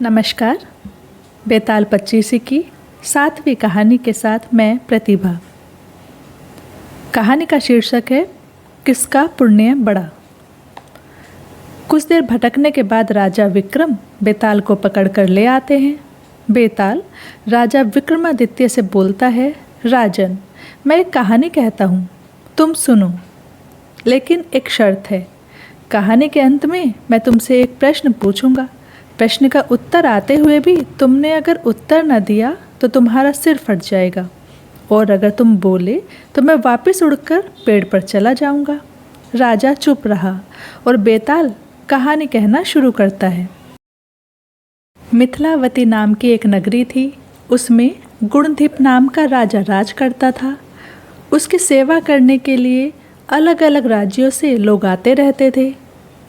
नमस्कार। बेताल पच्चीसी की 7वीं कहानी के साथ मैं प्रतिभा। कहानी का शीर्षक है किसका पुण्य बड़ा। कुछ देर भटकने के बाद राजा विक्रम बेताल को पकड़कर ले आते हैं। बेताल राजा विक्रमादित्य से बोलता है, राजन, मैं एक कहानी कहता हूँ, तुम सुनो, लेकिन एक शर्त है। कहानी के अंत में मैं तुमसे एक प्रश्न पूछूंगा। प्रश्न का उत्तर आते हुए भी तुमने अगर उत्तर न दिया तो तुम्हारा सिर फट जाएगा, और अगर तुम बोले तो मैं वापस उड़कर पेड़ पर चला जाऊंगा। राजा चुप रहा और बेताल कहानी कहना शुरू करता है। मिथिलावती नाम की एक नगरी थी। उसमें गुणधिप नाम का राजा राज करता था। उसकी सेवा करने के लिए अलग अलग राज्यों से लोग आते रहते थे।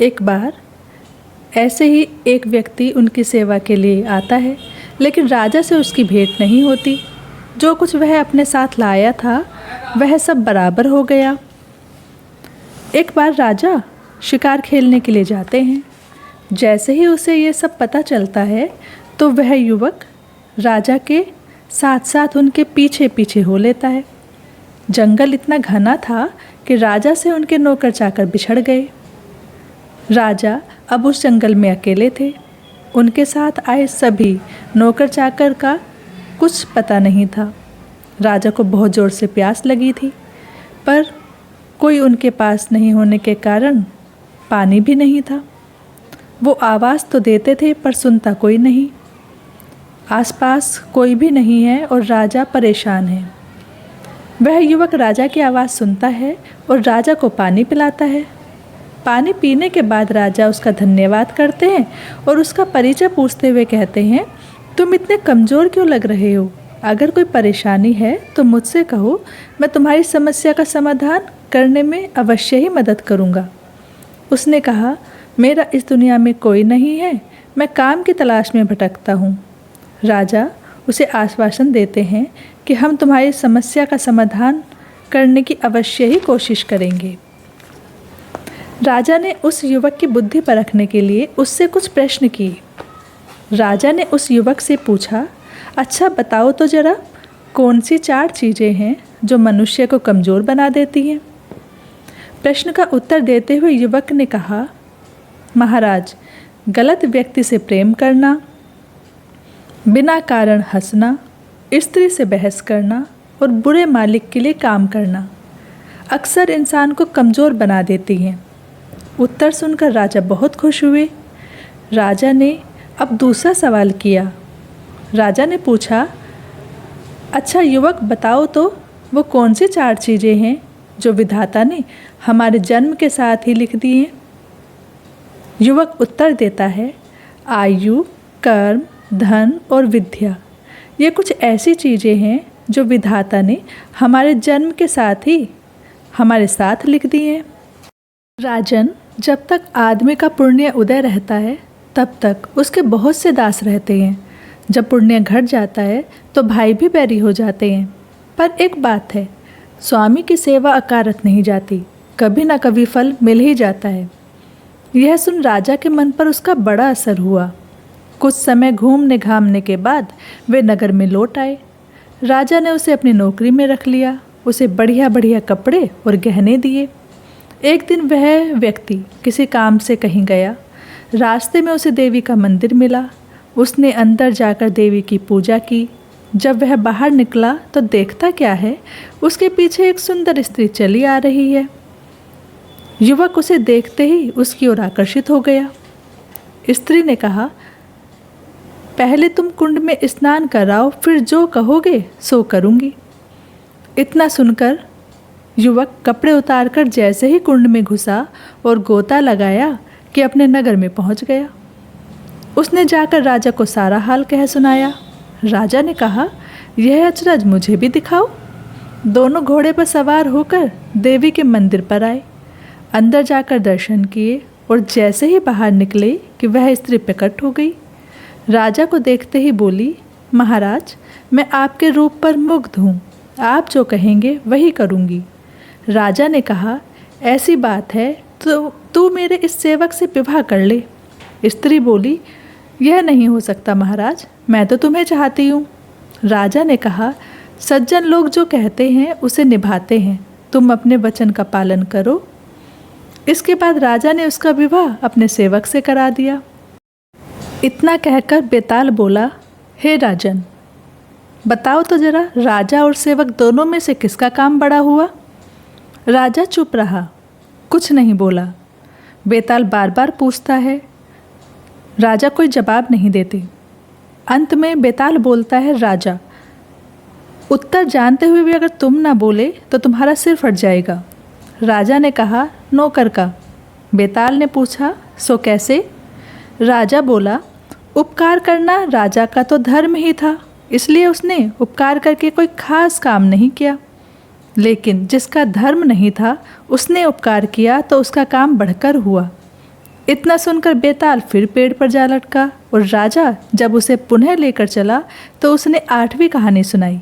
एक बार ऐसे ही एक व्यक्ति उनकी सेवा के लिए आता है, लेकिन राजा से उसकी भेंट नहीं होती। जो कुछ वह अपने साथ लाया था वह सब बराबर हो गया। एक बार राजा शिकार खेलने के लिए जाते हैं। जैसे ही उसे ये सब पता चलता है तो वह युवक राजा के साथ साथ उनके पीछे पीछे हो लेता है। जंगल इतना घना था कि राजा से उनके नौकर चाकर बिछड़ गए। राजा अब उस जंगल में अकेले थे। उनके साथ आए सभी नौकर चाकर का कुछ पता नहीं था। राजा को बहुत ज़ोर से प्यास लगी थी, पर कोई उनके पास नहीं होने के कारण पानी भी नहीं था। वो आवाज़ तो देते थे पर सुनता कोई नहीं। आसपास कोई भी नहीं है और राजा परेशान है। वह युवक राजा की आवाज़ सुनता है और राजा को पानी पिलाता है। पानी पीने के बाद राजा उसका धन्यवाद करते हैं और उसका परिचय पूछते हुए कहते हैं, तुम इतने कमज़ोर क्यों लग रहे हो? अगर कोई परेशानी है तो मुझसे कहो, मैं तुम्हारी समस्या का समाधान करने में अवश्य ही मदद करूँगा। उसने कहा, मेरा इस दुनिया में कोई नहीं है, मैं काम की तलाश में भटकता हूँ। राजा उसे आश्वासन देते हैं कि हम तुम्हारी समस्या का समाधान करने की अवश्य ही कोशिश करेंगे। राजा ने उस युवक की बुद्धि परखने के लिए उससे कुछ प्रश्न किए। राजा ने उस युवक से पूछा, अच्छा बताओ तो ज़रा, कौन सी 4 चीज़ें हैं जो मनुष्य को कमज़ोर बना देती हैं? प्रश्न का उत्तर देते हुए युवक ने कहा, महाराज, गलत व्यक्ति से प्रेम करना, बिना कारण हंसना, स्त्री से बहस करना और बुरे मालिक के लिए काम करना अक्सर इंसान को कमज़ोर बना देती हैं। उत्तर सुनकर राजा बहुत खुश हुए। राजा ने अब दूसरा सवाल किया। राजा ने पूछा, अच्छा युवक बताओ तो वो कौन सी 4 चीज़ें हैं जो विधाता ने हमारे जन्म के साथ ही लिख दी हैं? युवक उत्तर देता है, आयु, कर्म, धन और विद्या। ये कुछ ऐसी चीज़ें हैं जो विधाता ने हमारे जन्म के साथ ही हमारे साथ लिख दी हैं। राजन, जब तक आदमी का पुण्य उदय रहता है तब तक उसके बहुत से दास रहते हैं। जब पुण्य घट जाता है तो भाई भी बैरी हो जाते हैं। पर एक बात है, स्वामी की सेवा अकारत नहीं जाती, कभी ना कभी फल मिल ही जाता है। यह सुन राजा के मन पर उसका बड़ा असर हुआ। कुछ समय घूमने घामने के बाद वे नगर में लौट आए। राजा ने उसे अपनी नौकरी में रख लिया। उसे बढ़िया बढ़िया कपड़े और गहने दिए। एक दिन वह व्यक्ति किसी काम से कहीं गया। रास्ते में उसे देवी का मंदिर मिला। उसने अंदर जाकर देवी की पूजा की। जब वह बाहर निकला तो देखता क्या है, उसके पीछे एक सुंदर स्त्री चली आ रही है। युवक उसे देखते ही उसकी ओर आकर्षित हो गया। स्त्री ने कहा, पहले तुम कुंड में स्नान कराओ, फिर जो कहोगे सो करूँगी। इतना सुनकर युवक कपड़े उतारकर जैसे ही कुंड में घुसा और गोता लगाया कि अपने नगर में पहुंच गया। उसने जाकर राजा को सारा हाल कह सुनाया। राजा ने कहा, यह अचरज मुझे भी दिखाओ। दोनों घोड़े पर सवार होकर देवी के मंदिर पर आए। अंदर जाकर दर्शन किए और जैसे ही बाहर निकले कि वह स्त्री प्रकट हो गई। राजा को देखते ही बोली, महाराज, मैं आपके रूप पर मुग्ध हूँ, आप जो कहेंगे वही करूँगी। राजा ने कहा, ऐसी बात है तो तू मेरे इस सेवक से विवाह कर ले। स्त्री बोली, यह नहीं हो सकता महाराज, मैं तो तुम्हें चाहती हूँ। राजा ने कहा, सज्जन लोग जो कहते हैं उसे निभाते हैं, तुम अपने वचन का पालन करो। इसके बाद राजा ने उसका विवाह अपने सेवक से करा दिया। इतना कहकर बेताल बोला, हे राजन, बताओ तो जरा, राजा और सेवक दोनों में से किसका काम बड़ा हुआ? राजा चुप रहा, कुछ नहीं बोला। बेताल बार बार पूछता है, राजा कोई जवाब नहीं देते। अंत में बेताल बोलता है, राजा, उत्तर जानते हुए भी अगर तुम ना बोले तो तुम्हारा सिर फट जाएगा। राजा ने कहा, नौकर का। बेताल ने पूछा, सो कैसे? राजा बोला, उपकार करना राजा का तो धर्म ही था, इसलिए उसने उपकार करके कोई खास काम नहीं किया। लेकिन जिसका धर्म नहीं था उसने उपकार किया तो उसका काम बढ़कर हुआ। इतना सुनकर बेताल फिर पेड़ पर जा लटका और राजा जब उसे पुनः लेकर चला तो उसने 8वीं कहानी सुनाई।